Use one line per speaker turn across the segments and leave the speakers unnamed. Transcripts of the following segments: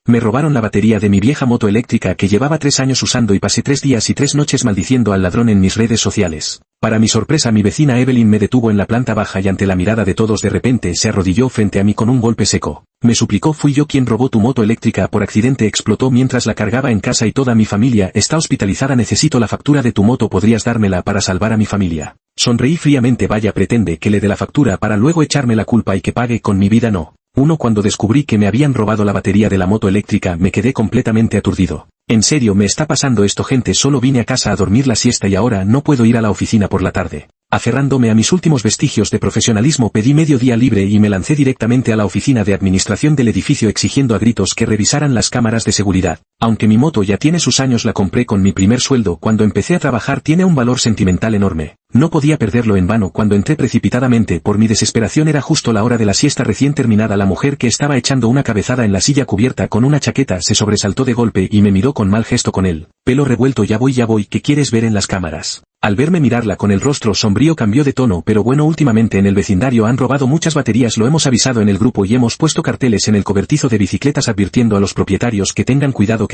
Me robaron la batería de mi vieja moto eléctrica que llevaba 3 años usando y pasé 3 días y 3 noches maldiciendo al ladrón en mis redes sociales. Para mi sorpresa mi vecina Evelyn me detuvo en la planta baja y ante la mirada de todos de repente se arrodilló frente a mí con un golpe seco. Me suplicó: fui yo quien robó tu moto eléctrica, por accidente explotó mientras la cargaba en casa y toda mi familia está hospitalizada, necesito la factura de tu moto, ¿podrías dármela para salvar a mi familia? Sonreí fríamente. Vaya, pretende que le dé la factura para luego echarme la culpa y que pague con mi vida. No. Cuando descubrí que me habían robado la batería de la moto eléctrica me quedé completamente aturdido. ¿En serio me está pasando esto, gente? Solo vine a casa a dormir la siesta y ahora no puedo ir a la oficina por la tarde. Aferrándome a mis últimos vestigios de profesionalismo pedí medio día libre y me lancé directamente a la oficina de administración del edificio exigiendo a gritos que revisaran las cámaras de seguridad. Aunque mi moto ya tiene sus años, la compré con mi primer sueldo cuando empecé a trabajar, tiene un valor sentimental enorme. No podía perderlo en vano. Cuando entré precipitadamente por mi desesperación era justo la hora de la siesta recién terminada. La mujer que estaba echando una cabezada en la silla cubierta con una chaqueta se sobresaltó de golpe y me miró con mal gesto con el pelo revuelto. Ya voy, ¿qué quieres ver en las cámaras? Al verme mirarla con el rostro sombrío cambió de tono. Pero bueno, últimamente en el vecindario han robado muchas baterías, lo hemos avisado en el grupo y hemos puesto carteles en el cobertizo de bicicletas advirtiendo a los propietarios que tengan cuidado,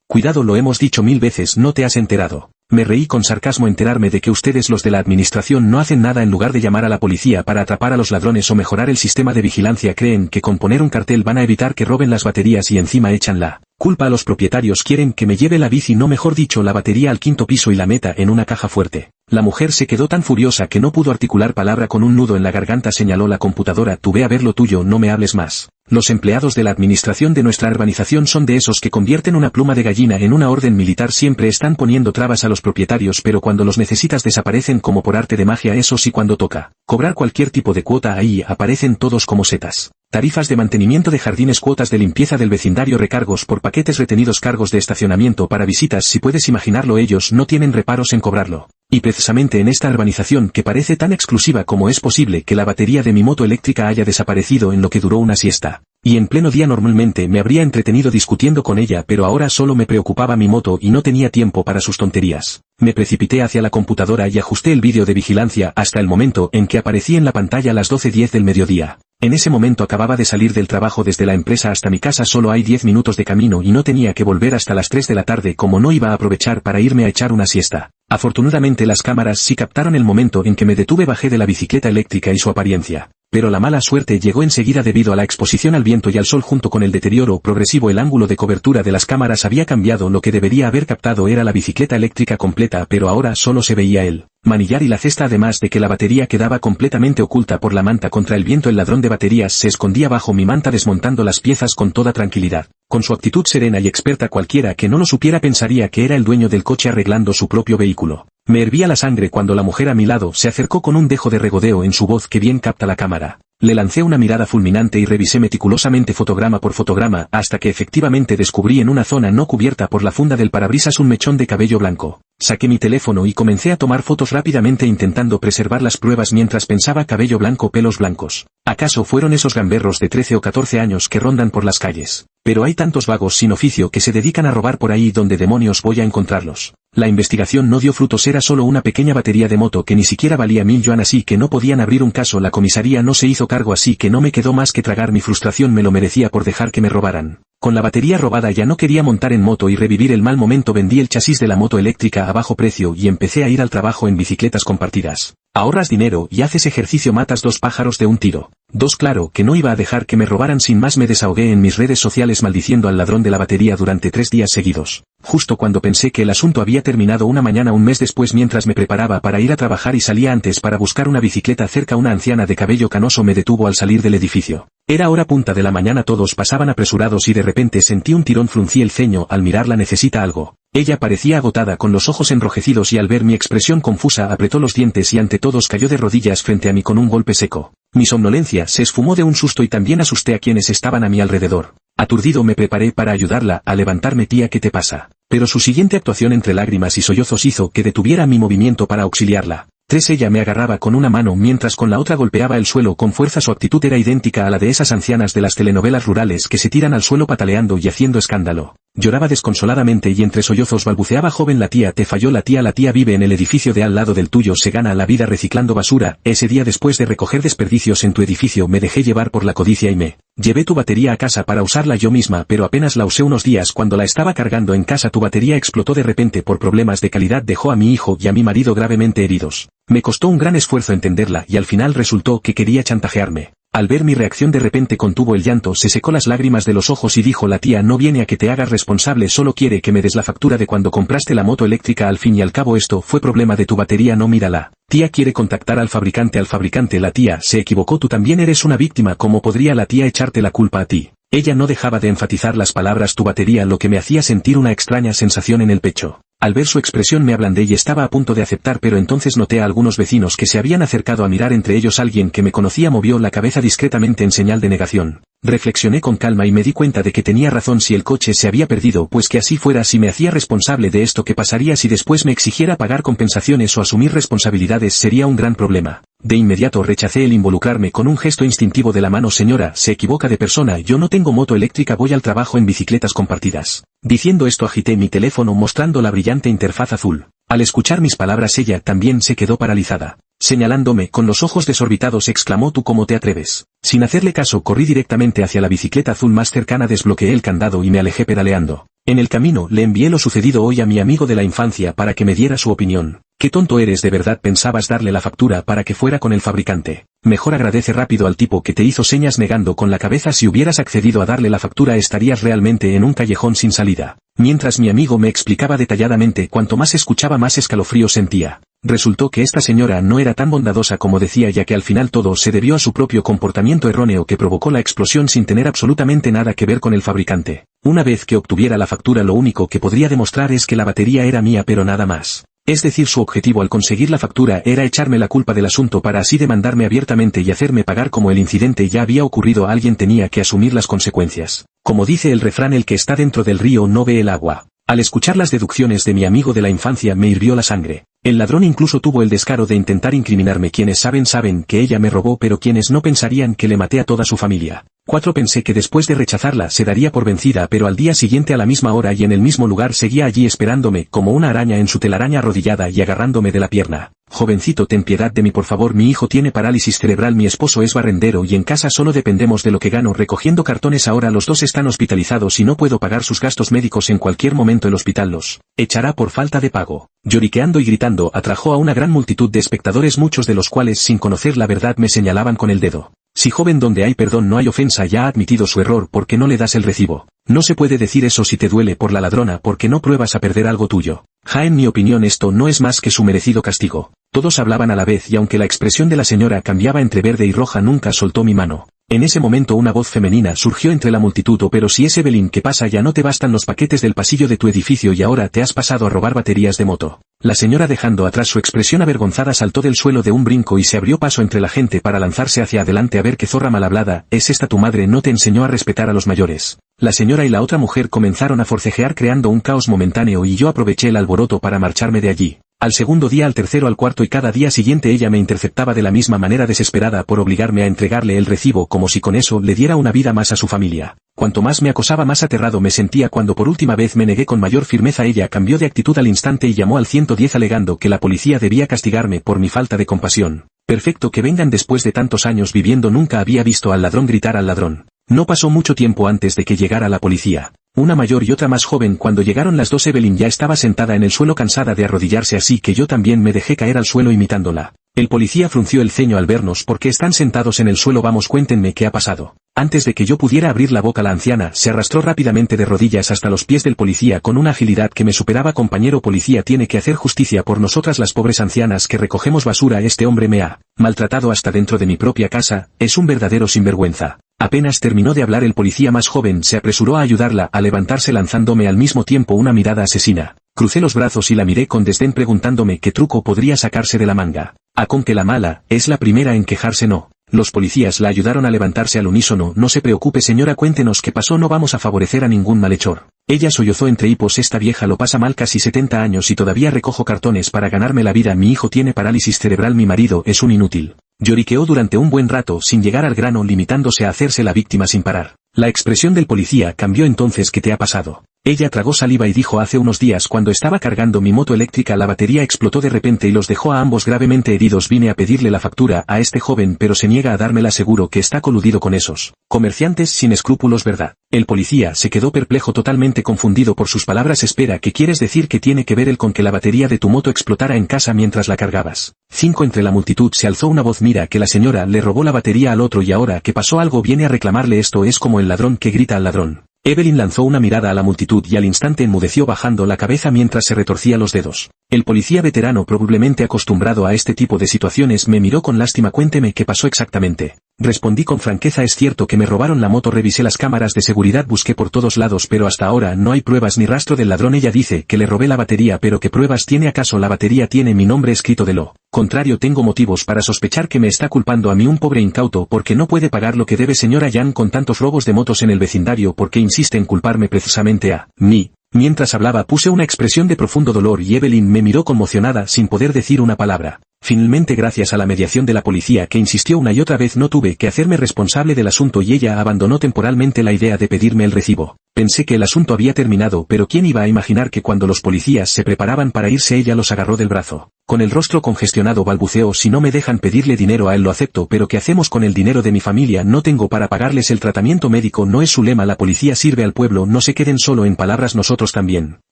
cuidado, lo hemos dicho 1000 veces, ¿no te has enterado? Me reí con sarcasmo. Enterarme de que ustedes los de la administración no hacen nada en lugar de llamar a la policía para atrapar a los ladrones o mejorar el sistema de vigilancia. Creen que con poner un cartel van a evitar que roben las baterías y encima echan la culpa a los propietarios. Quieren que me lleve la bici, no, mejor dicho, la batería al 5.º piso y la meta en una caja fuerte. La mujer se quedó tan furiosa que no pudo articular palabra. Con un nudo en la garganta señaló la computadora: tú ve a ver lo tuyo, no me hables más. Los empleados de la administración de nuestra urbanización son de esos que convierten una pluma de gallina en una orden militar. Siempre están poniendo trabas a los propietarios, pero cuando los necesitas desaparecen como por arte de magia. Eso sí, cuando toca cobrar cualquier tipo de cuota, ahí aparecen todos como setas. Tarifas de mantenimiento de jardines, cuotas de limpieza del vecindario, recargos por paquetes retenidos, cargos de estacionamiento para visitas. Si puedes imaginarlo, ellos no tienen reparos en cobrarlo. Y precisamente en esta urbanización que parece tan exclusiva, ¿cómo es posible que la batería de mi moto eléctrica haya desaparecido en lo que duró una siesta? Y en pleno día normalmente me habría entretenido discutiendo con ella, pero ahora solo me preocupaba mi moto y no tenía tiempo para sus tonterías. Me precipité hacia la computadora y ajusté el vídeo de vigilancia hasta el momento en que aparecí en la pantalla las 12:10 del mediodía. En ese momento acababa de salir del trabajo. Desde la empresa hasta mi casa solo hay 10 minutos de camino y no tenía que volver hasta las 3 de la tarde. Como no iba a aprovechar para irme a echar una siesta. Afortunadamente las cámaras sí captaron el momento en que me detuve, bajé de la bicicleta eléctrica y su apariencia. Pero la mala suerte llegó enseguida debido a la exposición al viento y al sol junto con el deterioro progresivo. El ángulo de cobertura de las cámaras había cambiado. Lo que debería haber captado era la bicicleta eléctrica completa, pero ahora solo se veía el manillar y la cesta, además de que la batería quedaba completamente oculta por la manta contra el viento. El ladrón de baterías se escondía bajo mi manta desmontando las piezas con toda tranquilidad. Con su actitud serena y experta, cualquiera que no lo supiera pensaría que era el dueño del coche arreglando su propio vehículo. Me hervía la sangre cuando la mujer a mi lado se acercó con un dejo de regodeo en su voz que bien capta la cámara. Le lancé una mirada fulminante y revisé meticulosamente fotograma por fotograma hasta que efectivamente descubrí en una zona no cubierta por la funda del parabrisas un mechón de cabello blanco. Saqué mi teléfono y comencé a tomar fotos rápidamente intentando preservar las pruebas mientras pensaba: cabello blanco, pelos blancos. ¿Acaso fueron esos gamberros de 13 o 14 años que rondan por las calles? Pero hay tantos vagos sin oficio que se dedican a robar por ahí, ¿dónde demonios voy a encontrarlos? La investigación no dio frutos, era solo una pequeña batería de moto que ni siquiera valía 1000 yuan, así que no podían abrir un caso. La comisaría no se hizo cargo, así que no me quedó más que tragar mi frustración. Me lo merecía por dejar que me robaran. Con la batería robada ya no quería montar en moto y revivir el mal momento. Vendí el chasis de la moto eléctrica a bajo precio y empecé a ir al trabajo en bicicletas compartidas. Ahorras dinero y haces ejercicio, matas 2 pájaros de un tiro. 2. Claro que no iba a dejar que me robaran. Sin más me desahogué en mis redes sociales maldiciendo al ladrón de la batería durante 3 días seguidos. Justo cuando pensé que el asunto había terminado, una mañana un mes después, mientras me preparaba para ir a trabajar y salía antes para buscar una bicicleta cerca, una anciana de cabello canoso me detuvo al salir del edificio. Era hora punta de la mañana, todos pasaban apresurados y de repente sentí un tirón. Fruncí el ceño al mirarla. ¿Necesita algo? Ella parecía agotada, con los ojos enrojecidos, y al ver mi expresión confusa apretó los dientes y ante todos cayó de rodillas frente a mí con un golpe seco. Mi somnolencia se esfumó de un susto y también asusté a quienes estaban a mi alrededor. Aturdido me preparé para ayudarla a levantarme. Tía, ¿qué te pasa? Pero su siguiente actuación entre lágrimas y sollozos hizo que detuviera mi movimiento para auxiliarla. 3. Ella me agarraba con una mano mientras con la otra golpeaba el suelo con fuerza. Su actitud era idéntica a la de esas ancianas de las telenovelas rurales que se tiran al suelo pataleando y haciendo escándalo. Lloraba desconsoladamente y entre sollozos balbuceaba: joven, la tía te falló, la tía vive en el edificio de al lado del tuyo, se gana la vida reciclando basura. Ese día, después de recoger desperdicios en tu edificio, me dejé llevar por la codicia y me llevé tu batería a casa para usarla yo misma, pero apenas la usé unos días. Cuando la estaba cargando en casa, tu batería explotó de repente por problemas de calidad, dejó a mi hijo y a mi marido gravemente heridos. Me costó un gran esfuerzo entenderla y al final resultó que quería chantajearme. Al ver mi reacción de repente contuvo el llanto, se secó las lágrimas de los ojos y dijo: la tía no viene a que te hagas responsable, solo quiere que me des la factura de cuando compraste la moto eléctrica. Al fin y al cabo esto fue problema de tu batería, no, mírala. Tía quiere contactar al fabricante. La tía se equivocó, tú también eres una víctima. ¿Cómo podría la tía echarte la culpa a ti? Ella no dejaba de enfatizar las palabras tu batería, lo que me hacía sentir una extraña sensación en el pecho. Al ver su expresión me ablandé y estaba a punto de aceptar, pero entonces noté a algunos vecinos que se habían acercado a mirar, entre ellos alguien que me conocía movió la cabeza discretamente en señal de negación. Reflexioné con calma y me di cuenta de que tenía razón. Si el coche se había perdido, pues que así fuera. Si me hacía responsable de esto, ¿qué pasaría si después me exigiera pagar compensaciones o asumir responsabilidades? Sería un gran problema. De inmediato rechacé el involucrarme con un gesto instintivo de la mano. Señora, se equivoca de persona, yo no tengo moto eléctrica, voy al trabajo en bicicletas compartidas. Diciendo esto agité mi teléfono mostrando la brillante interfaz azul. Al escuchar mis palabras ella también se quedó paralizada. Señalándome con los ojos desorbitados exclamó: ¿tú cómo te atreves? Sin hacerle caso corrí directamente hacia la bicicleta azul más cercana, desbloqueé el candado y me alejé pedaleando. En el camino le envié lo sucedido hoy a mi amigo de la infancia para que me diera su opinión. Qué tonto eres, de verdad pensabas darle la factura para que fuera con el fabricante. Mejor agradece rápido al tipo que te hizo señas negando con la cabeza. Si hubieras accedido a darle la factura estarías realmente en un callejón sin salida. Mientras mi amigo me explicaba detalladamente, cuanto más escuchaba más escalofrío sentía. Resultó que esta señora no era tan bondadosa como decía, ya que al final todo se debió a su propio comportamiento erróneo que provocó la explosión sin tener absolutamente nada que ver con el fabricante. Una vez que obtuviera la factura, lo único que podría demostrar es que la batería era mía, pero nada más. Es decir, su objetivo al conseguir la factura era echarme la culpa del asunto para así demandarme abiertamente y hacerme pagar. Como el incidente ya había ocurrido, alguien tenía que asumir las consecuencias. Como dice el refrán, el que está dentro del río no ve el agua. Al escuchar las deducciones de mi amigo de la infancia me hirvió la sangre. El ladrón incluso tuvo el descaro de intentar incriminarme. Quienes saben que ella me robó, pero quienes no pensarían que le maté a toda su familia. 4. Pensé que después de rechazarla se daría por vencida, pero al día siguiente a la misma hora y en el mismo lugar seguía allí esperándome como una araña en su telaraña, arrodillada y agarrándome de la pierna. Jovencito, ten piedad de mí por favor, mi hijo tiene parálisis cerebral, mi esposo es barrendero y en casa solo dependemos de lo que gano recogiendo cartones. Ahora los dos están hospitalizados y no puedo pagar sus gastos médicos. En cualquier momento el hospital los echará por falta de pago. Lloriqueando y gritando atrajo a una gran multitud de espectadores, muchos de los cuales sin conocer la verdad me señalaban con el dedo. Si joven, donde hay perdón no hay ofensa, ya ha admitido su error, ¿por qué no le das el recibo? No se puede decir eso si te duele por la ladrona, porque no pruebas a perder algo tuyo. En mi opinión esto no es más que su merecido castigo. Todos hablaban a la vez y aunque la expresión de la señora cambiaba entre verde y roja nunca soltó mi mano. En ese momento una voz femenina surgió entre la multitud: pero si es Evelyn, ¿qué pasa? Ya no te bastan los paquetes del pasillo de tu edificio y ahora te has pasado a robar baterías de moto. La señora, dejando atrás su expresión avergonzada, saltó del suelo de un brinco y se abrió paso entre la gente para lanzarse hacia adelante. A ver qué zorra mal hablada, ¿es esta tu madre? ¿No te enseñó a respetar a los mayores? La señora y la otra mujer comenzaron a forcejear creando un caos momentáneo y yo aproveché el alboroto para marcharme de allí. Al segundo día, al tercero, al cuarto y cada día siguiente ella me interceptaba de la misma manera, desesperada por obligarme a entregarle el recibo como si con eso le diera una vida más a su familia. Cuanto más me acosaba más aterrado me sentía. Cuando por última vez me negué con mayor firmeza, ella cambió de actitud al instante y llamó al 110 alegando que la policía debía castigarme por mi falta de compasión. Perfecto, que vengan después de tantos años viviendo. Nunca había visto al ladrón gritar al ladrón. No pasó mucho tiempo antes de que llegara la policía. Una mayor y otra más joven. Cuando llegaron las dos, Evelyn ya estaba sentada en el suelo cansada de arrodillarse, así que yo también me dejé caer al suelo imitándola. El policía frunció el ceño al vernos. ¿Por qué están sentados en el suelo? Vamos, cuéntenme qué ha pasado. Antes de que yo pudiera abrir la boca, la anciana se arrastró rápidamente de rodillas hasta los pies del policía con una agilidad que me superaba. Compañero policía, tiene que hacer justicia por nosotras las pobres ancianas que recogemos basura. Este hombre me ha maltratado hasta dentro de mi propia casa, es un verdadero sinvergüenza. Apenas terminó de hablar, el policía más joven se apresuró a ayudarla a levantarse, lanzándome al mismo tiempo una mirada asesina. Crucé los brazos y la miré con desdén, preguntándome qué truco podría sacarse de la manga. Con que la mala es la primera en quejarse, no. Los policías la ayudaron a levantarse al unísono. No se preocupe señora, cuéntenos qué pasó, no vamos a favorecer a ningún malhechor. Ella sollozó entre hipos: esta vieja lo pasa mal, casi 70 años y todavía recojo cartones para ganarme la vida. Mi hijo tiene parálisis cerebral, mi marido es un inútil. Lloriqueó durante un buen rato sin llegar al grano, limitándose a hacerse la víctima sin parar. La expresión del policía cambió entonces. ¿Qué te ha pasado? Ella tragó saliva y dijo: hace unos días cuando estaba cargando mi moto eléctrica la batería explotó de repente y los dejó a ambos gravemente heridos. Vine a pedirle la factura a este joven pero se niega a dármela. Seguro que está coludido con esos comerciantes sin escrúpulos, ¿verdad? El policía se quedó perplejo, totalmente confundido por sus palabras. Espera, ¿qué quieres decir? ¿Que tiene que ver el con que la batería de tu moto explotara en casa mientras la cargabas? 5. Entre la multitud se alzó una voz: mira que la señora le robó la batería al otro y ahora que pasó algo viene a reclamarle. Esto es como el ladrón que grita al ladrón. Evelyn lanzó una mirada a la multitud y al instante enmudeció bajando la cabeza mientras se retorcía los dedos. El policía veterano, probablemente acostumbrado a este tipo de situaciones, me miró con lástima. Cuénteme qué pasó exactamente. Respondí con franqueza: es cierto que me robaron la moto, revisé las cámaras de seguridad, busqué por todos lados, pero hasta ahora no hay pruebas ni rastro del ladrón. Ella dice que le robé la batería, pero ¿qué pruebas tiene? ¿Acaso la batería tiene mi nombre escrito? De lo contrario, tengo motivos para sospechar que me está culpando a mí, un pobre incauto, porque no puede pagar lo que debe. Señora Jan, con tantos robos de motos en el vecindario, ¿por qué insiste en culparme precisamente a mí? Mientras hablaba puse una expresión de profundo dolor y Evelyn me miró conmocionada sin poder decir una palabra. Finalmente, gracias a la mediación de la policía que insistió una y otra vez, no tuve que hacerme responsable del asunto y ella abandonó temporalmente la idea de pedirme el recibo. Pensé que el asunto había terminado, pero ¿quién iba a imaginar que cuando los policías se preparaban para irse ella los agarró del brazo? Con el rostro congestionado balbuceó: si no me dejan pedirle dinero a él lo acepto, pero ¿qué hacemos con el dinero de mi familia? No tengo para pagarles el tratamiento médico. No es su lema, la policía sirve al pueblo. No se queden solo en palabras, nosotros también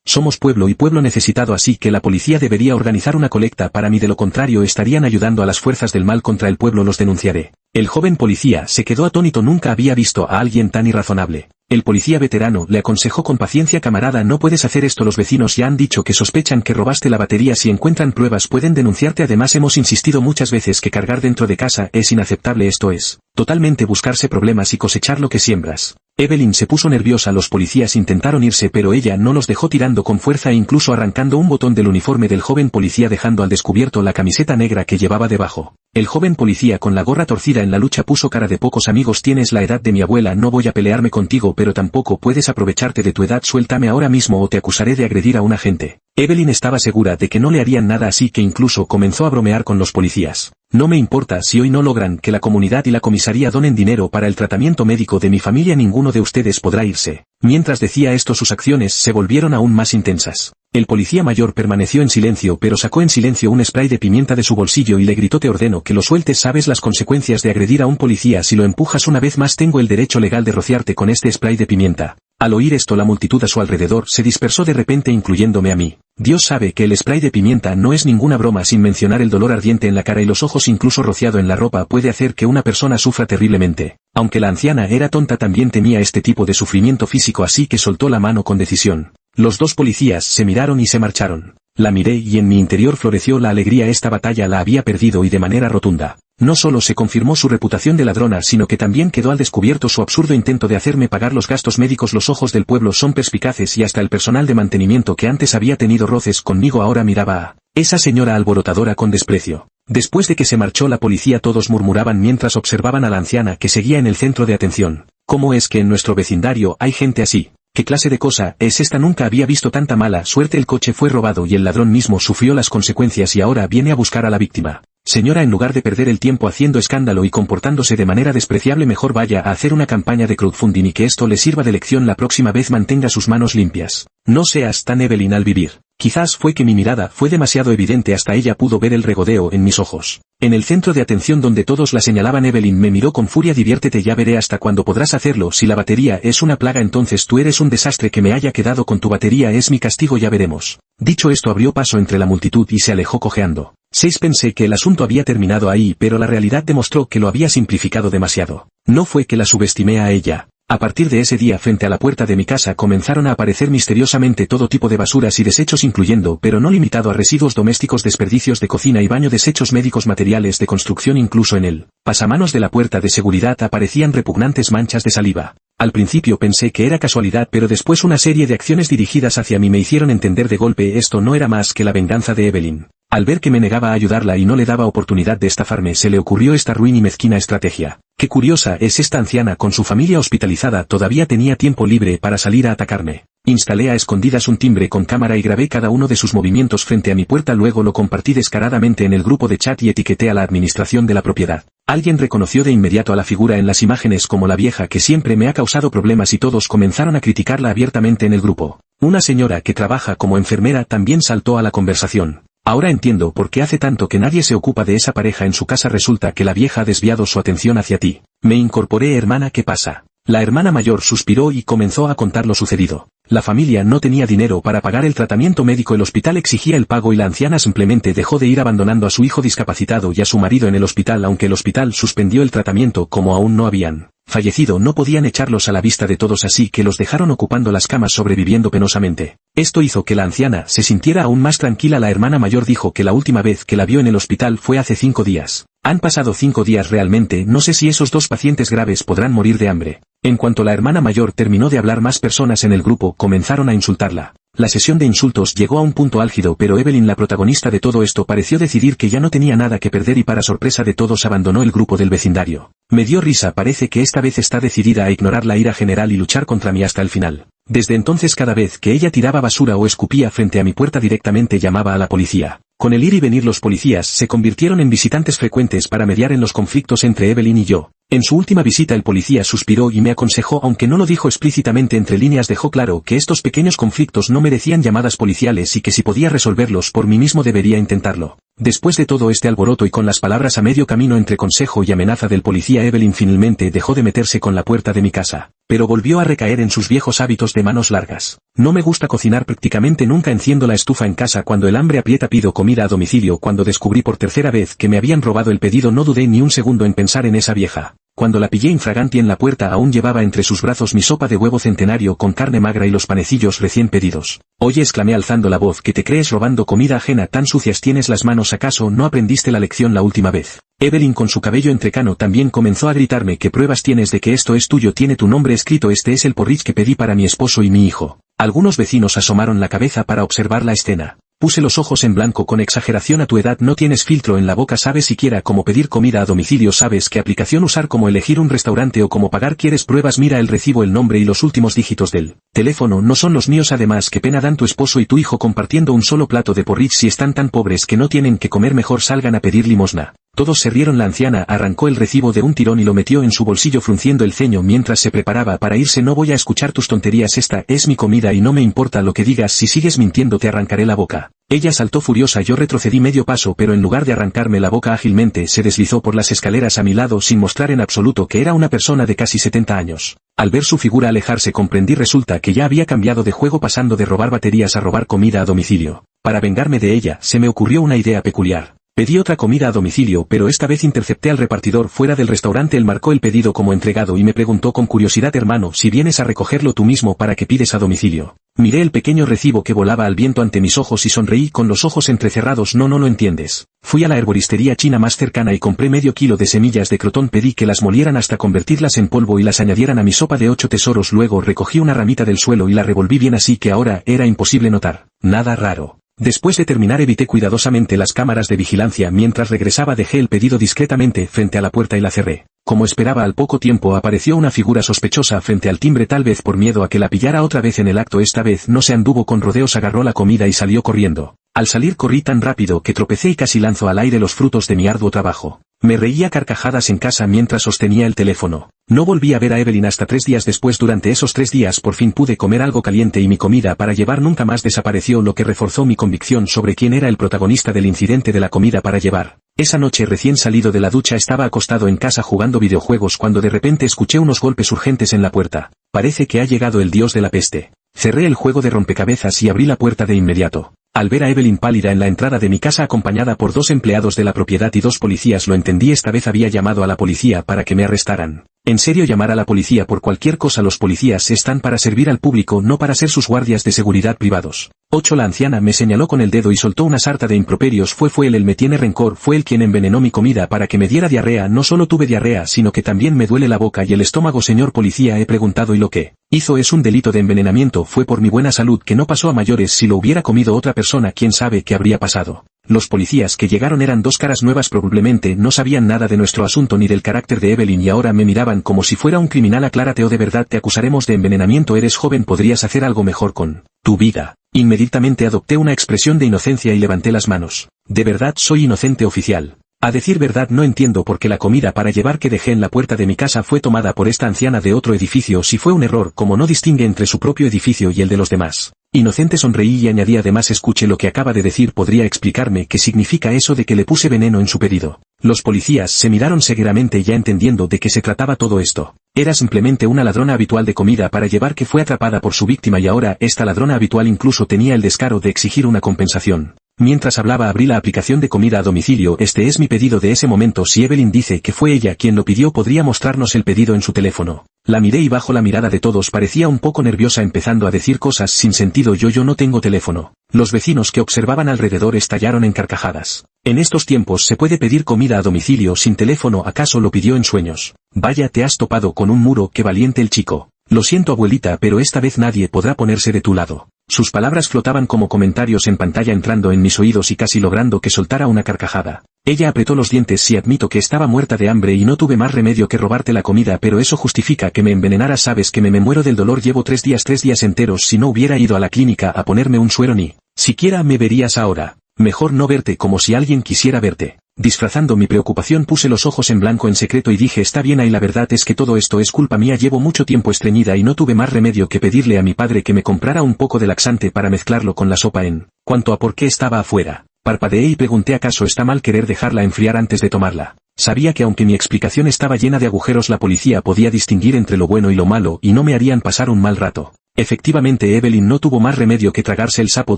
somos pueblo y pueblo necesitado, así que la policía debería organizar una colecta para mí, de lo contrario estarían ayudando a las fuerzas del mal contra el pueblo. Los denunciaré. El joven policía se quedó atónito, nunca había visto a alguien tan irrazonable. El policía veterano le aconsejó con paciencia: camarada, no puedes hacer esto, los vecinos ya han dicho que sospechan que robaste la batería, si encuentran pruebas pueden denunciarte. Además hemos insistido muchas veces que cargar dentro de casa es inaceptable, esto es totalmente buscarse problemas y cosechar lo que siembras. Evelyn se puso nerviosa, los policías intentaron irse pero ella no los dejó, tirando con fuerza e incluso arrancando un botón del uniforme del joven policía, dejando al descubierto la camiseta negra que llevaba debajo. El joven policía con la gorra torcida en la lucha puso cara de pocos amigos: tienes la edad de mi abuela, no voy a pelearme contigo, pero tampoco puedes aprovecharte de tu edad, suéltame ahora mismo o te acusaré de agredir a un agente. Evelyn estaba segura de que no le harían nada, así que incluso comenzó a bromear con los policías. No me importa si hoy no logran que la comunidad y la comisaría donen dinero para el tratamiento médico de mi familia, ninguno de ustedes podrá irse. Mientras decía esto sus acciones se volvieron aún más intensas. El policía mayor permaneció en silencio, pero sacó en silencio un spray de pimienta de su bolsillo y le gritó: te ordeno que lo sueltes, sabes las consecuencias de agredir a un policía, si lo empujas una vez más tengo el derecho legal de rociarte con este spray de pimienta. Al oír esto la multitud a su alrededor se dispersó de repente, incluyéndome a mí. Dios sabe que el spray de pimienta no es ninguna broma, sin mencionar el dolor ardiente en la cara y los ojos, incluso rociado en la ropa puede hacer que una persona sufra terriblemente. Aunque la anciana era tonta también temía este tipo de sufrimiento físico, así que soltó la mano con decisión. Los dos policías se miraron y se marcharon. La miré y en mi interior floreció la alegría, esta batalla la había perdido y de manera rotunda. No solo se confirmó su reputación de ladrona, sino que también quedó al descubierto su absurdo intento de hacerme pagar los gastos médicos. Los ojos del pueblo son perspicaces y hasta el personal de mantenimiento que antes había tenido roces conmigo ahora miraba a esa señora alborotadora con desprecio. Después de que se marchó la policía todos murmuraban mientras observaban a la anciana que seguía en el centro de atención. ¿Cómo es que en nuestro vecindario hay gente así? ¿Qué clase de cosa es esta? Nunca había visto tanta mala suerte. El coche fue robado y el ladrón mismo sufrió las consecuencias y ahora viene a buscar a la víctima. Señora, en lugar de perder el tiempo haciendo escándalo y comportándose de manera despreciable, mejor vaya a hacer una campaña de crowdfunding y que esto le sirva de lección la próxima vez. Mantenga sus manos limpias. No seas tan Evelyn al vivir. Quizás fue que mi mirada fue demasiado evidente, hasta ella pudo ver el regodeo en mis ojos. En el centro de atención donde todos la señalaban, Evelyn me miró con furia: diviértete, ya veré hasta cuándo podrás hacerlo. Si la batería es una plaga, entonces tú eres un desastre. Que me haya quedado con tu batería es mi castigo, ya veremos. Dicho esto abrió paso entre la multitud y se alejó cojeando. 6. Pensé que el asunto había terminado ahí, pero la realidad demostró que lo había simplificado demasiado. No fue que la subestimé a ella. A partir de ese día, frente a la puerta de mi casa comenzaron a aparecer misteriosamente todo tipo de basuras y desechos, incluyendo, pero no limitado a, residuos domésticos, desperdicios de cocina y baño, desechos médicos, materiales de construcción. Incluso en el pasamanos de la puerta de seguridad aparecían repugnantes manchas de saliva. Al principio pensé que era casualidad, pero después una serie de acciones dirigidas hacia mí me hicieron entender de golpe esto no era más que la venganza de Evelyn. Al ver que me negaba a ayudarla y no le daba oportunidad de estafarme, se le ocurrió esta ruin y mezquina estrategia. Qué curiosa es esta anciana, con su familia hospitalizada todavía tenía tiempo libre para salir a atacarme. Instalé a escondidas un timbre con cámara y grabé cada uno de sus movimientos frente a mi puerta, luego lo compartí descaradamente en el grupo de chat y etiqueté a la administración de la propiedad. Alguien reconoció de inmediato a la figura en las imágenes como la vieja que siempre me ha causado problemas y todos comenzaron a criticarla abiertamente en el grupo. Una señora que trabaja como enfermera también saltó a la conversación. Ahora entiendo por qué hace tanto que nadie se ocupa de esa pareja en su casa. Resulta que la vieja ha desviado su atención hacia ti. Me incorporé. Hermana, ¿qué pasa? La hermana mayor suspiró y comenzó a contar lo sucedido. La familia no tenía dinero para pagar el tratamiento médico, el hospital exigía el pago y la anciana simplemente dejó de ir, abandonando a su hijo discapacitado y a su marido en el hospital. Aunque el hospital suspendió el tratamiento, como aún no habían fallecido, no podían echarlos a la vista de todos, así que los dejaron ocupando las camas, sobreviviendo penosamente. Esto hizo que la anciana se sintiera aún más tranquila. La hermana mayor dijo que la última vez que la vio en el hospital fue hace 5 días. Han pasado 5 días realmente. No sé si esos 2 pacientes graves podrán morir de hambre. En cuanto la hermana mayor terminó de hablar, más personas en el grupo comenzaron a insultarla. La sesión de insultos llegó a un punto álgido, pero Evelyn, la protagonista de todo esto, pareció decidir que ya no tenía nada que perder y para sorpresa de todos abandonó el grupo del vecindario. Me dio risa, parece que esta vez está decidida a ignorar la ira general y luchar contra mí hasta el final. Desde entonces, cada vez que ella tiraba basura o escupía frente a mi puerta, directamente llamaba a la policía. Con el ir y venir, los policías se convirtieron en visitantes frecuentes para mediar en los conflictos entre Evelyn y yo. En su última visita, el policía suspiró y me aconsejó, aunque no lo dijo explícitamente, entre líneas dejó claro que estos pequeños conflictos no merecían llamadas policiales y que si podía resolverlos por mí mismo debería intentarlo. Después de todo este alboroto y con las palabras a medio camino entre consejo y amenaza del policía, Evelyn finalmente dejó de meterse con la puerta de mi casa, pero volvió a recaer en sus viejos hábitos de manos largas. No me gusta cocinar, prácticamente nunca enciendo la estufa en casa. Cuando el hambre aprieta, pido comida a domicilio. Cuando descubrí por tercera vez que me habían robado el pedido, no dudé ni un segundo en pensar en esa vieja. Cuando la pillé infraganti en la puerta, aún llevaba entre sus brazos mi sopa de huevo centenario con carne magra y los panecillos recién pedidos. Oye, exclamé alzando la voz, ¿qué te crees robando comida ajena? ¿Tan sucias tienes las manos? ¿Acaso no aprendiste la lección la última vez? Evelyn, con su cabello entrecano, también comenzó a gritarme. ¿Qué pruebas tienes de que esto es tuyo? Tiene tu nombre escrito. Este es el porridge que pedí para mi esposo y mi hijo. Algunos vecinos asomaron la cabeza para observar la escena. Puse los ojos en blanco con exageración. A tu edad no tienes filtro en la boca, ¿sabes siquiera cómo pedir comida a domicilio? ¿Sabes qué aplicación usar, cómo elegir un restaurante o cómo pagar? ¿Quieres pruebas? Mira el recibo, el nombre y los últimos dígitos del teléfono no son los míos. Además, qué pena dan tu esposo y tu hijo compartiendo un solo plato de porridge. Si están tan pobres que no tienen que comer, mejor salgan a pedir limosna. Todos se rieron. La anciana arrancó el recibo de un tirón y lo metió en su bolsillo, frunciendo el ceño mientras se preparaba para irse. No voy a escuchar tus tonterías, esta es mi comida y no me importa lo que digas. Si sigues mintiendo te arrancaré la boca. Ella saltó furiosa. Yo retrocedí medio paso, pero en lugar de arrancarme la boca, ágilmente se deslizó por las escaleras a mi lado sin mostrar en absoluto que era una persona de casi 70 años. Al ver su figura alejarse, comprendí, resulta que ya había cambiado de juego, pasando de robar baterías a robar comida a domicilio. Para vengarme de ella, se me ocurrió una idea peculiar. Pedí otra comida a domicilio, pero esta vez intercepté al repartidor fuera del restaurante. Él marcó el pedido como entregado y me preguntó con curiosidad: hermano, si vienes a recogerlo tú mismo, ¿para qué pides a domicilio? Miré el pequeño recibo que volaba al viento ante mis ojos y sonreí con los ojos entrecerrados. No lo entiendes. Fui a la herboristería china más cercana y compré medio kilo de semillas de crotón. Pedí que las molieran hasta convertirlas en polvo y las añadieran a mi sopa de 8 tesoros. Luego recogí una ramita del suelo y la revolví bien, así que ahora era imposible notar nada raro. Después de terminar, evité cuidadosamente las cámaras de vigilancia. Mientras regresaba, dejé el pedido discretamente frente a la puerta y la cerré. Como esperaba, al poco tiempo apareció una figura sospechosa frente al timbre, tal vez por miedo a que la pillara otra vez en el acto. Esta vez no se anduvo con rodeos, agarró la comida y salió corriendo. Al salir corrí tan rápido que tropecé y casi lanzó al aire los frutos de mi arduo trabajo. Me reía a carcajadas en casa mientras sostenía el teléfono. No volví a ver a Evelyn hasta 3 días después. Durante esos 3 días por fin pude comer algo caliente y mi comida para llevar nunca más desapareció, lo que reforzó mi convicción sobre quién era el protagonista del incidente de la comida para llevar. Esa noche, recién salido de la ducha, estaba acostado en casa jugando videojuegos cuando de repente escuché unos golpes urgentes en la puerta. Parece que ha llegado el dios de la peste. Cerré el juego de rompecabezas y abrí la puerta de inmediato. Al ver a Evelyn pálida en la entrada de mi casa acompañada por 2 empleados de la propiedad y 2 policías, lo entendí. Esta vez había llamado a la policía para que me arrestaran. En serio, llamar a la policía por cualquier cosa. Los policías están para servir al público, no para ser sus guardias de seguridad privados. 8. La anciana me señaló con el dedo y soltó una sarta de improperios. Fue él me tiene rencor, fue él quien envenenó mi comida para que me diera diarrea. No solo tuve diarrea, sino que también me duele la boca y el estómago. Señor policía, he preguntado, y lo que hizo es un delito de envenenamiento. Fue por mi buena salud, que no pasó a mayores. Si lo hubiera comido otra persona, quién sabe qué habría pasado. Los policías que llegaron eran 2 caras nuevas, probablemente no sabían nada de nuestro asunto ni del carácter de Evelyn y ahora me miraban como si fuera un criminal. Aclárate o de verdad te acusaremos de envenenamiento. Eres joven, podrías hacer algo mejor con tu vida. Inmediatamente adopté una expresión de inocencia y levanté las manos. De verdad soy inocente, oficial. A decir verdad no entiendo por qué la comida para llevar que dejé en la puerta de mi casa fue tomada por esta anciana de otro edificio si fue un error como no distingue entre su propio edificio y el de los demás. Inocente sonreí y añadí además escuche lo que acaba de decir podría explicarme qué significa eso de que le puse veneno en su pedido. Los policías se miraron cegueramente ya entendiendo de qué se trataba todo esto. Era simplemente una ladrona habitual de comida para llevar que fue atrapada por su víctima y ahora esta ladrona habitual incluso tenía el descaro de exigir una compensación. Mientras hablaba abrí la aplicación de comida a domicilio. Este es mi pedido de ese momento. Si Evelyn dice que fue ella quien lo pidió podría mostrarnos el pedido en su teléfono. La miré y bajo la mirada de todos parecía un poco nerviosa empezando a decir cosas sin sentido. Yo no tengo teléfono. Los vecinos que observaban alrededor estallaron en carcajadas. En estos tiempos se puede pedir comida a domicilio sin teléfono. ¿Acaso lo pidió en sueños? Vaya, te has topado con un muro. Qué valiente el chico. Lo siento abuelita, pero esta vez nadie podrá ponerse de tu lado. Sus palabras flotaban como comentarios en pantalla entrando en mis oídos y casi logrando que soltara una carcajada. Ella apretó los dientes. Sí, admito que estaba muerta de hambre y no tuve más remedio que robarte la comida, pero eso justifica que me envenenaras. Sabes que me muero del dolor. Llevo 3 días enteros. Si no hubiera ido a la clínica a ponerme un suero ni siquiera me verías ahora. Mejor no verte como si alguien quisiera verte. Disfrazando mi preocupación puse los ojos en blanco en secreto y dije está bien y la verdad es que todo esto es culpa mía. Llevo mucho tiempo estreñida y no tuve más remedio que pedirle a mi padre que me comprara un poco de laxante para mezclarlo con la sopa. En cuanto a por qué estaba afuera, parpadeé y pregunté ¿acaso está mal querer dejarla enfriar antes de tomarla? Sabía que aunque mi explicación estaba llena de agujeros la policía podía distinguir entre lo bueno y lo malo y no me harían pasar un mal rato. Efectivamente Evelyn no tuvo más remedio que tragarse el sapo.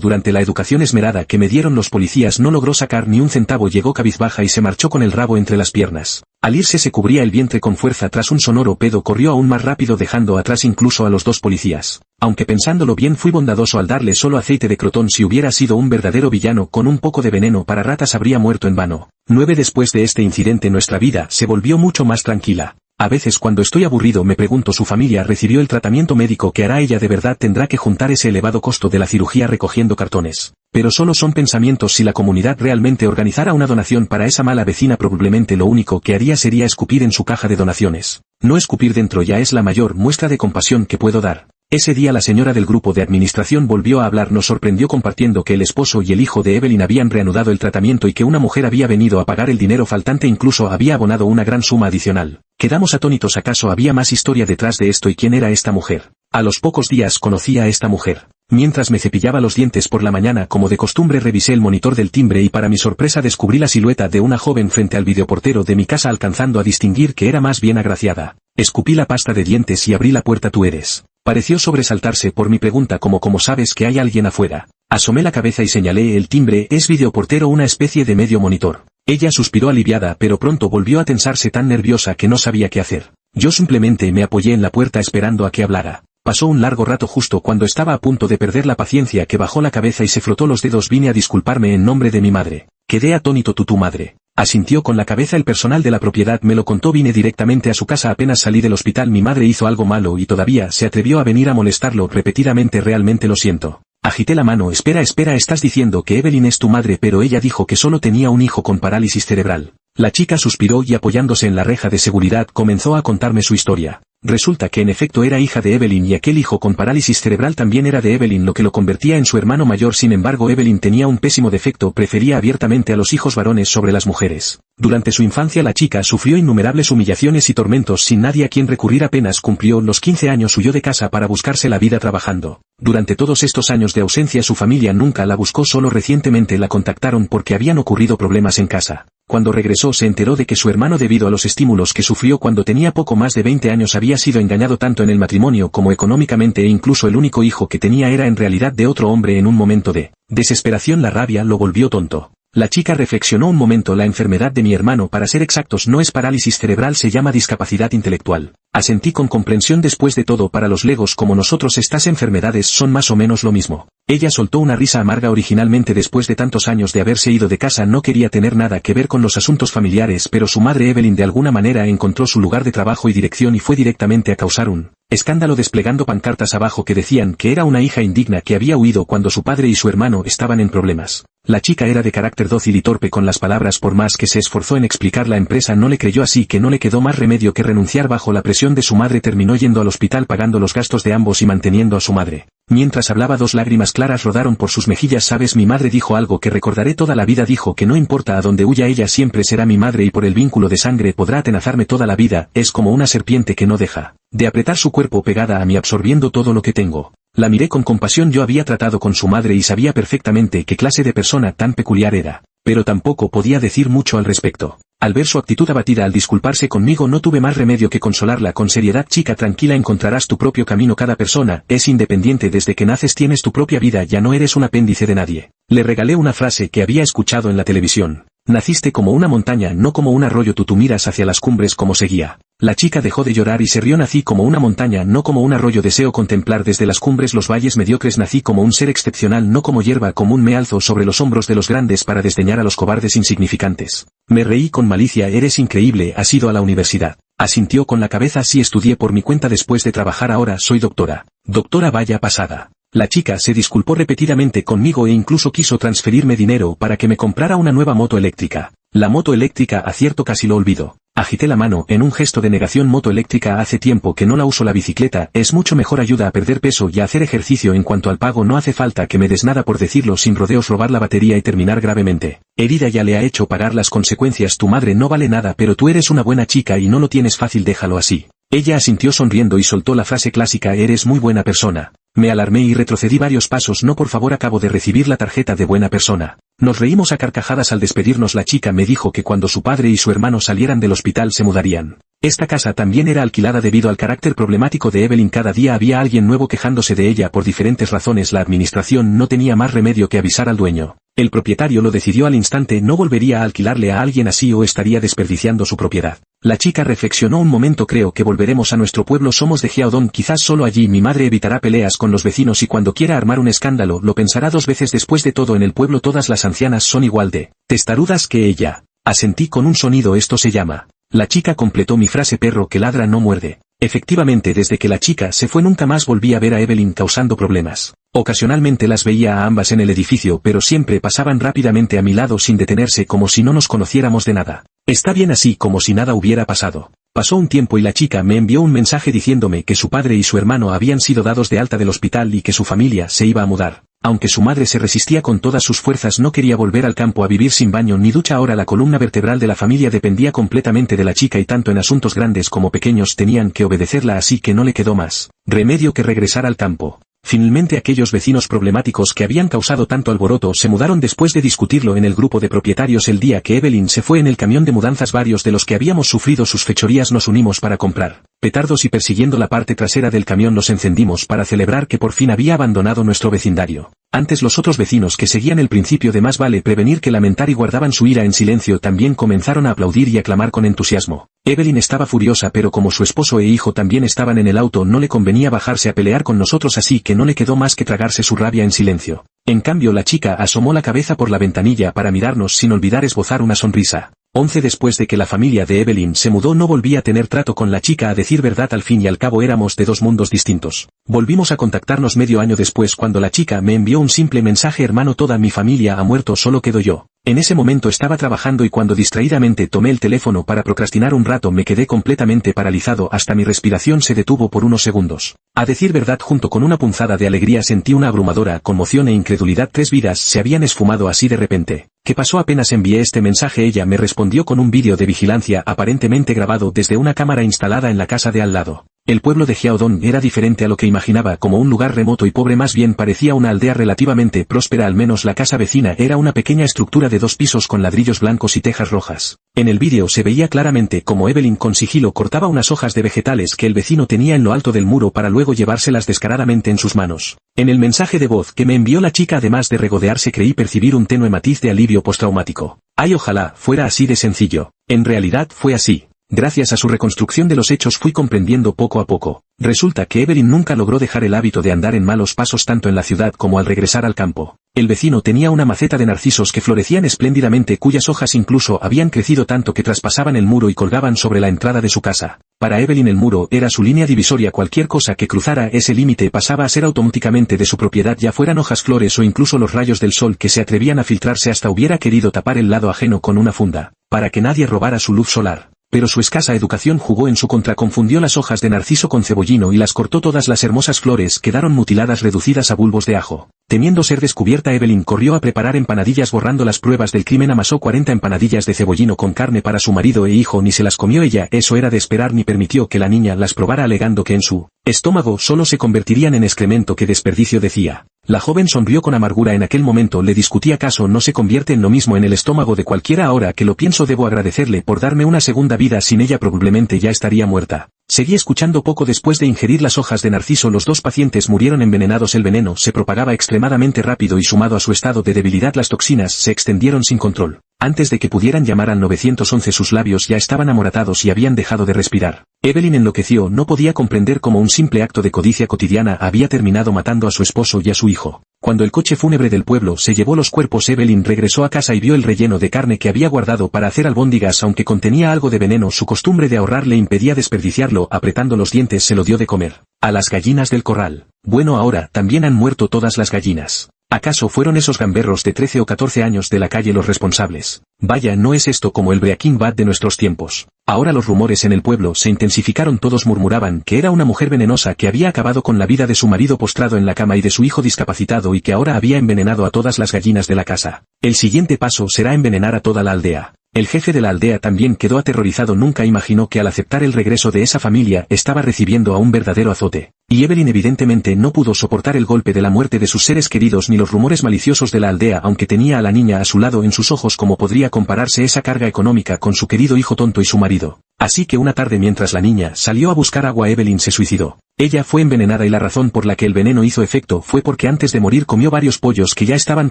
Durante la educación esmerada que me dieron los policías no logró sacar ni un centavo. Llegó cabizbaja y se marchó con el rabo entre las piernas. Al irse se cubría el vientre con fuerza. Tras un sonoro pedo corrió aún más rápido dejando atrás incluso a los 2 policías. Aunque pensándolo bien fui bondadoso al darle solo aceite de crotón. Si hubiera sido un verdadero villano con un poco de veneno para ratas habría muerto en vano. 9 después de este incidente nuestra vida se volvió mucho más tranquila. A veces cuando estoy aburrido me pregunto ¿su familia recibió el tratamiento médico que hará ella? ¿De verdad tendrá que juntar ese elevado costo de la cirugía recogiendo cartones? Pero solo son pensamientos. Si la comunidad realmente organizara una donación para esa mala vecina probablemente lo único que haría sería escupir en su caja de donaciones. No escupir dentro ya es la mayor muestra de compasión que puedo dar. Ese día la señora del grupo de administración volvió a hablar. Nos sorprendió compartiendo que el esposo y el hijo de Evelyn habían reanudado el tratamiento y que una mujer había venido a pagar el dinero faltante, incluso había abonado una gran suma adicional. Quedamos atónitos. ¿Acaso había más historia detrás de esto? ¿Y quién era esta mujer? A los pocos días conocí a esta mujer. Mientras me cepillaba los dientes por la mañana como de costumbre revisé el monitor del timbre y para mi sorpresa descubrí la silueta de una joven frente al videoportero de mi casa alcanzando a distinguir que era más bien agraciada. Escupí la pasta de dientes y abrí la puerta. ¿Tú eres? Pareció sobresaltarse por mi pregunta como sabes que hay alguien afuera. Asomé la cabeza y señalé el timbre. Es videoportero, una especie de medio monitor. Ella suspiró aliviada pero pronto volvió a tensarse tan nerviosa que no sabía qué hacer. Yo simplemente me apoyé en la puerta esperando a que hablara. Pasó un largo rato. Justo cuando estaba a punto de perder la paciencia que bajó la cabeza y se frotó los dedos. Vine a disculparme en nombre de mi madre. Quedé atónito. ¿Tu madre? Asintió con la cabeza. El personal de la propiedad me lo contó. Vine directamente a su casa apenas salí del hospital. Mi madre hizo algo malo y todavía se atrevió a venir a molestarlo repetidamente. Realmente lo siento. Agité la mano. Espera, estás diciendo que Evelyn es tu madre, pero ella dijo que solo tenía un hijo con parálisis cerebral. La chica suspiró y apoyándose en la reja de seguridad comenzó a contarme su historia. Resulta que en efecto era hija de Evelyn y aquel hijo con parálisis cerebral también era de Evelyn, lo que lo convertía en su hermano mayor. Sin embargo, Evelyn tenía un pésimo defecto: prefería abiertamente a los hijos varones sobre las mujeres. Durante su infancia la chica sufrió innumerables humillaciones y tormentos sin nadie a quien recurrir. Apenas cumplió los 15 años huyó de casa para buscarse la vida trabajando. Durante todos estos años de ausencia su familia nunca la buscó, solo recientemente la contactaron porque habían ocurrido problemas en casa. Cuando regresó se enteró de que su hermano, debido a los estímulos que sufrió cuando tenía poco más de 20 años, había sido engañado tanto en el matrimonio como económicamente, e incluso el único hijo que tenía era en realidad de otro hombre. En un momento de desesperación la rabia lo volvió tonto. La chica reflexionó un momento. La enfermedad de mi hermano, para ser exactos, no es parálisis cerebral, se llama discapacidad intelectual. Asentí con comprensión. Después de todo, para los legos como nosotros estas enfermedades son más o menos lo mismo. Ella soltó una risa amarga. Originalmente, después de tantos años de haberse ido de casa, no quería tener nada que ver con los asuntos familiares, pero su madre Evelyn de alguna manera encontró su lugar de trabajo y dirección y fue directamente a causar un escándalo desplegando pancartas abajo que decían que era una hija indigna que había huido cuando su padre y su hermano estaban en problemas. La chica era de carácter dócil y torpe con las palabras. Por más que se esforzó en explicar, la empresa no le creyó, así que no le quedó más remedio que renunciar. Bajo la presión de su madre terminó yendo al hospital pagando los gastos de ambos y manteniendo a su madre. Mientras hablaba 2 lágrimas claras rodaron por sus mejillas. Sabes, mi madre dijo algo que recordaré toda la vida. Dijo que no importa a dónde huya, ella siempre será mi madre y por el vínculo de sangre podrá atenazarme toda la vida. Es como una serpiente que no deja de apretar su cuerpo pegada a mí, absorbiendo todo lo que tengo. La miré con compasión. Yo había tratado con su madre y sabía perfectamente qué clase de persona tan peculiar era, pero tampoco podía decir mucho al respecto. Al ver su actitud abatida al disculparse conmigo, no tuve más remedio que consolarla con seriedad. Chica, tranquila, encontrarás tu propio camino. Cada persona es independiente desde que naces, tienes tu propia vida, ya no eres un apéndice de nadie. Le regalé una frase que había escuchado en la televisión. Naciste como una montaña, no como un arroyo. Tú miras hacia las cumbres como seguía. La chica dejó de llorar y se rió. Nací como una montaña, no como un arroyo. Deseo contemplar desde las cumbres los valles mediocres. Nací como un ser excepcional, no como hierba común. Me alzo sobre los hombros de los grandes para desdeñar a los cobardes insignificantes. Me reí con malicia. Eres increíble. ¿Has ido a la universidad? Asintió con la cabeza. Sí, estudié por mi cuenta después de trabajar. Ahora soy doctora. Doctora, vaya pasada. La chica se disculpó repetidamente conmigo e incluso quiso transferirme dinero para que me comprara una nueva moto eléctrica. La moto eléctrica, acierto, casi lo olvido. Agité la mano en un gesto de negación. Moto eléctrica, hace tiempo que no la uso. La bicicleta es mucho mejor, ayuda a perder peso y a hacer ejercicio. En cuanto al pago, no hace falta que me des nada, por decirlo sin rodeos. Robar la batería y terminar gravemente herida ya le ha hecho pagar las consecuencias. Tu madre no vale nada, pero tú eres una buena chica y no lo tienes fácil, déjalo así. Ella asintió sonriendo y soltó la frase clásica: eres muy buena persona. Me alarmé y retrocedí varios pasos. No, por favor, acabo de recibir la tarjeta de buena persona. Nos reímos a carcajadas al despedirnos. La chica me dijo que cuando su padre y su hermano salieran del hospital se mudarían. Esta casa también era alquilada debido al carácter problemático de Evelyn. Cada día había alguien nuevo quejándose de ella por diferentes razones. La administración no tenía más remedio que avisar al dueño. El propietario lo decidió al instante: no volvería a alquilarle a alguien así o estaría desperdiciando su propiedad. La chica reflexionó un momento. Creo que volveremos a nuestro pueblo. Somos de Jiaodong, quizás solo allí mi madre evitará peleas con los vecinos y cuando quiera armar un escándalo lo pensará 2 veces. Después de todo, en el pueblo todas las ancianas son igual de testarudas que ella. Asentí con un sonido. Esto se llama. La chica completó mi frase: perro que ladra no muerde. Efectivamente, desde que la chica se fue nunca más volví a ver a Evelyn causando problemas. Ocasionalmente las veía a ambas en el edificio, pero siempre pasaban rápidamente a mi lado sin detenerse, como si no nos conociéramos de nada. Está bien así, como si nada hubiera pasado. Pasó un tiempo y la chica me envió un mensaje diciéndome que su padre y su hermano habían sido dados de alta del hospital y que su familia se iba a mudar. Aunque su madre se resistía con todas sus fuerzas, no quería volver al campo a vivir sin baño ni ducha. Ahora la columna vertebral de la familia dependía completamente de la chica y tanto en asuntos grandes como pequeños tenían que obedecerla, así que no le quedó más remedio que regresar al campo. Finalmente aquellos vecinos problemáticos que habían causado tanto alboroto se mudaron después de discutirlo en el grupo de propietarios. El día que Evelyn se fue en el camión de mudanzas, varios de los que habíamos sufrido sus fechorías nos unimos para comprar petardos y persiguiendo la parte trasera del camión los encendimos para celebrar que por fin había abandonado nuestro vecindario. Antes los otros vecinos, que seguían el principio de más vale prevenir que lamentar y guardaban su ira en silencio, también comenzaron a aplaudir y aclamar con entusiasmo. Evelyn estaba furiosa, pero como su esposo e hijo también estaban en el auto no le convenía bajarse a pelear con nosotros, así que no le quedó más que tragarse su rabia en silencio. En cambio la chica asomó la cabeza por la ventanilla para mirarnos sin olvidar esbozar una sonrisa. 11 después de que la familia de Evelyn se mudó no volví a tener trato con la chica, a decir verdad. Al fin y al cabo éramos de 2 mundos distintos. Volvimos a contactarnos medio año después cuando la chica me envió un simple mensaje: hermano, toda mi familia ha muerto, solo quedo yo. En ese momento estaba trabajando y cuando distraídamente tomé el teléfono para procrastinar un rato me quedé completamente paralizado, hasta mi respiración se detuvo por unos segundos. A decir verdad, junto con una punzada de alegría sentí una abrumadora conmoción e incredulidad. 3 vidas se habían esfumado así de repente. ¿Qué pasó? Apenas envié este mensaje ella me respondió con un vídeo de vigilancia aparentemente grabado desde una cámara instalada en la casa de al lado. El pueblo de Jiaodong era diferente a lo que imaginaba, como un lugar remoto y pobre, más bien parecía una aldea relativamente próspera. Al menos la casa vecina era una pequeña estructura de 2 pisos con ladrillos blancos y tejas rojas. En el vídeo se veía claramente cómo Evelyn con sigilo cortaba unas hojas de vegetales que el vecino tenía en lo alto del muro para luego llevárselas descaradamente en sus manos. En el mensaje de voz que me envió la chica, además de regodearse, creí percibir un tenue matiz de alivio postraumático. Ay, ojalá fuera así de sencillo. En realidad fue así. Gracias a su reconstrucción de los hechos fui comprendiendo poco a poco. Resulta que Evelyn nunca logró dejar el hábito de andar en malos pasos tanto en la ciudad como al regresar al campo. El vecino tenía una maceta de narcisos que florecían espléndidamente, cuyas hojas incluso habían crecido tanto que traspasaban el muro y colgaban sobre la entrada de su casa. Para Evelyn el muro era su línea divisoria. Cualquier cosa que cruzara ese límite pasaba a ser automáticamente de su propiedad, ya fueran hojas, flores o incluso los rayos del sol que se atrevían a filtrarse. Hasta hubiera querido tapar el lado ajeno con una funda, para que nadie robara su luz solar. pero su escasa educación jugó en su contra, confundió las hojas de narciso con cebollino y las cortó todas. Las hermosas flores quedaron mutiladas, reducidas a bulbos de ajo. Temiendo ser descubierta, Evelyn corrió a preparar empanadillas. Borrando las pruebas del crimen, amasó 40 empanadillas de cebollino con carne para su marido e hijo. Ni se las comió ella, eso era de esperar, ni permitió que la niña las probara, alegando que en su estómago solo se convertirían en excremento. ¡Qué desperdicio!, decía. La joven sonrió con amargura. En aquel momento le discutí: ¿acaso no se convierte en lo mismo en el estómago de cualquiera? Ahora que lo pienso, debo agradecerle por darme una segunda vida. Sin ella probablemente ya estaría muerta. Seguí escuchando. Poco después de ingerir las hojas de narciso, los 2 pacientes murieron envenenados. El veneno se propagaba extremadamente rápido y, sumado a su estado de debilidad, las toxinas se extendieron sin control. Antes de que pudieran llamar al 911, sus labios ya estaban amoratados y habían dejado de respirar. Evelyn enloqueció. No podía comprender cómo un simple acto de codicia cotidiana había terminado matando a su esposo y a su hijo. Cuando el coche fúnebre del pueblo se llevó los cuerpos, Evelyn regresó a casa y vio el relleno de carne que había guardado para hacer albóndigas. Aunque contenía algo de veneno, su costumbre de ahorrar le impedía desperdiciarlo. Apretando los dientes, se lo dio de comer a las gallinas del corral. Bueno, ahora también han muerto todas las gallinas. ¿Acaso fueron esos gamberros de 13 o 14 años de la calle los responsables? Vaya, ¿no es esto como el Breaking Bad de nuestros tiempos? Ahora los rumores en el pueblo se intensificaron. Todos murmuraban que era una mujer venenosa que había acabado con la vida de su marido postrado en la cama y de su hijo discapacitado, y que ahora había envenenado a todas las gallinas de la casa. El siguiente paso será envenenar a toda la aldea. El jefe de la aldea también quedó aterrorizado. Nunca imaginó que al aceptar el regreso de esa familia estaba recibiendo a un verdadero azote. Y Evelyn evidentemente no pudo soportar el golpe de la muerte de sus seres queridos ni los rumores maliciosos de la aldea. Aunque tenía a la niña a su lado, en sus ojos, ¿cómo podría compararse esa carga económica con su querido hijo tonto y su marido? Así que una tarde, mientras la niña salió a buscar agua, Evelyn se suicidó. Ella fue envenenada, y la razón por la que el veneno hizo efecto fue porque antes de morir comió varios pollos que ya estaban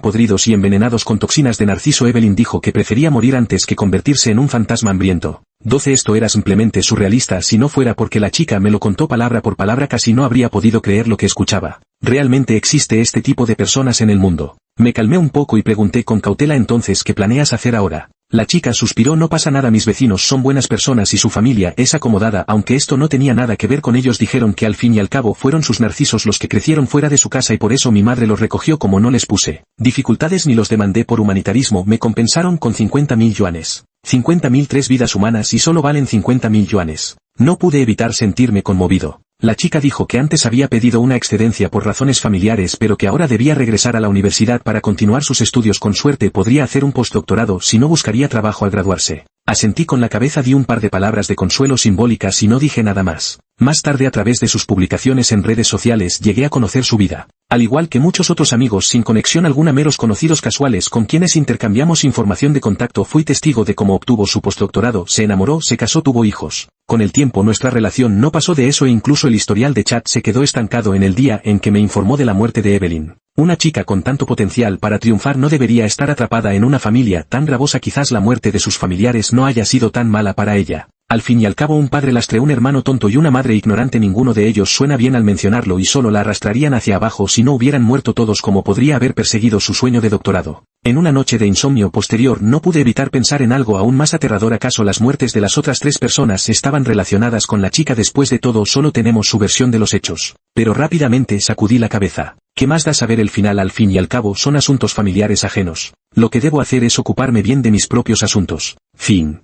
podridos y envenenados con toxinas de narciso. Evelyn dijo que prefería morir antes que convertirse en un fantasma hambriento. 12. Esto era simplemente surrealista. Si no fuera porque la chica me lo contó palabra por palabra, casi no habría podido creer lo que escuchaba. ¿Realmente existe este tipo de personas en el mundo? Me calmé un poco y pregunté con cautela: entonces, ¿qué planeas hacer ahora? La chica suspiró: no pasa nada, mis vecinos son buenas personas y su familia es acomodada. Aunque esto no tenía nada que ver con ellos, dijeron que al fin y al cabo fueron sus narcisos los que crecieron fuera de su casa y por eso mi madre los recogió. Como no les puse dificultades ni los demandé por humanitarismo, me compensaron con 50.000 yuanes. 50.000, 3 vidas humanas, y solo valen 50.000 yuanes. No pude evitar sentirme conmovido. La chica dijo que antes había pedido una excedencia por razones familiares, pero que ahora debía regresar a la universidad para continuar sus estudios. Con suerte podría hacer un postdoctorado, si no buscaría trabajo al graduarse. Asentí con la cabeza, di un par de palabras de consuelo simbólicas y no dije nada más. Más tarde, a través de sus publicaciones en redes sociales, llegué a conocer su vida. Al igual que muchos otros amigos sin conexión alguna, meros conocidos casuales con quienes intercambiamos información de contacto, fui testigo de cómo obtuvo su postdoctorado, se enamoró, se casó, tuvo hijos. Con el tiempo nuestra relación no pasó de eso e incluso el historial de chat se quedó estancado en el día en que me informó de la muerte de Evelyn. Una chica con tanto potencial para triunfar no debería estar atrapada en una familia tan gravosa. Quizás la muerte de sus familiares no haya sido tan mala para ella. Al fin y al cabo, un padre lastre, un hermano tonto y una madre ignorante, ninguno de ellos suena bien al mencionarlo, y solo la arrastrarían hacia abajo si no hubieran muerto todos. Como podría haber perseguido su sueño de doctorado? En una noche de insomnio posterior no pude evitar pensar en algo aún más aterrador. ¿Acaso las muertes de las otras 3 personas estaban relacionadas con la chica? Después de todo, solo tenemos su versión de los hechos. Pero rápidamente sacudí la cabeza. ¿Qué más da saber el final? Al fin y al cabo son asuntos familiares ajenos. Lo que debo hacer es ocuparme bien de mis propios asuntos. Fin.